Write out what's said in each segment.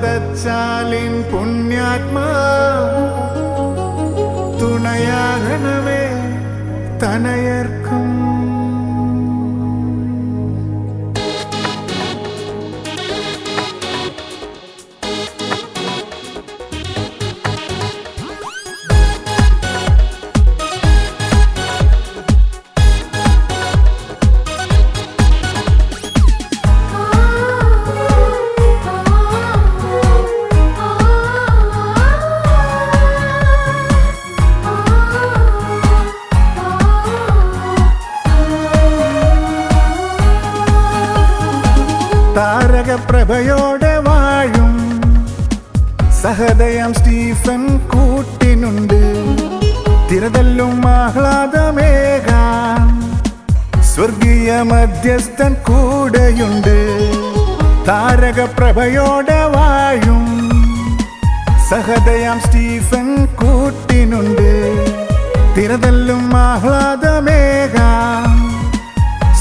ചതച്ചാലിൻ പുണ്യാത്മാ തുണയാകണമേ തനയർക്കും. താരകപ്രഭയോടെ വാഴും സഹദയം സ്റ്റീഫൻ കൂട്ടിനുണ്ട്. തിരതല്ലും ആഹ്ലാദമേകാൻ സ്വർഗീയ മധ്യസ്ഥൻ കൂടെയുണ്ട്. താരകപ്രഭയോടെ വാഴും സഹദയം സ്റ്റീഫൻ കൂട്ടിനുണ്ട്. തിരതല്ലും ആഹ്ലാദമേകാൻ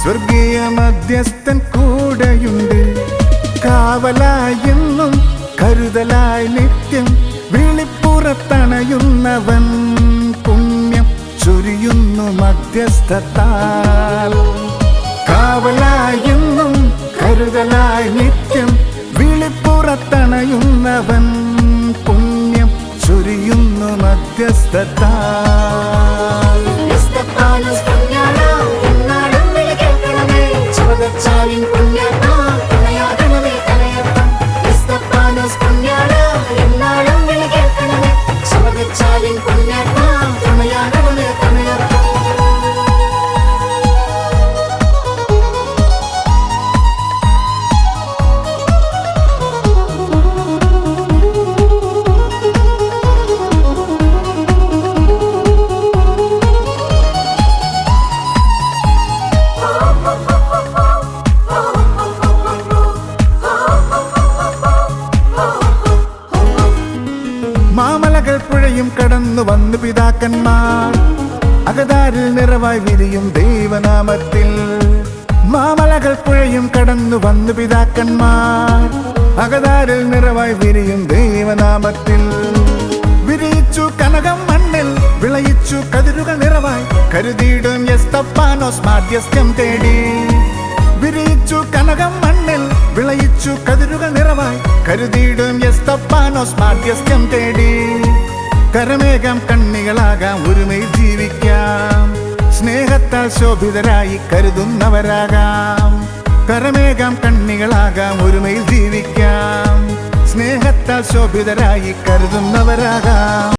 സ്വർഗീയ മധ്യസ്ഥൻ കൂടെയുണ്ട്. കാവലായി എന്നും കരുതലായി നിത്യം വിളിപ്പുറത്തണയുന്നവൻ പുണ്യം ചൊരിയുന്നു മധ്യസ്ഥത്താൽ. കാവലായി എന്നും കരുതലായി നിത്യം വിളിപ്പുറത്തണയുന്നവൻ പുണ്യം ചൊരിയുന്നു മധ്യസ്ഥത്താൽ. മാമലകൾ പുഴയും കടന്നു വന്നു പിതാക്കന്മാർ അകതാരിൽ നിറവായി വിരിയും ദൈവനാമത്തിൽ. മാമലകൾ പുഴയും കടന്നു വന്നു പിതാക്കന്മാർ അകതാരിൽ നിറവായി വിരിയും ദൈവനാമത്തിൽ. വിരിയിച്ചു കനകം മണ്ണിൽ വിളയിച്ചു കതിരുകൾ നിറവായി കരുതിയിടും എസ്തപ്പാനോസ് മാധ്യസ്ഥ്യം തേടി. വിരിയിച്ചു കനകം മണ്ണിൽ വിളയിച്ചു കതിരുകൾ നിറവായി കരുതിയിടും എസ്തപ്പാനോസ് മാധ്യസ്ഥ്യം തേടി. കരമേഘം കണ്ണികളാകാം ഒരുമയിൽ ജീവിക്കാം സ്നേഹത്താൽ ശോഭിതരായി കരുതുന്നവരാകാം. കരമേഘം കണ്ണികളാകാം ഒരുമയിൽ ജീവിക്കാം സ്നേഹത്താൽ ശോഭിതരായി കരുതുന്നവരാകാം.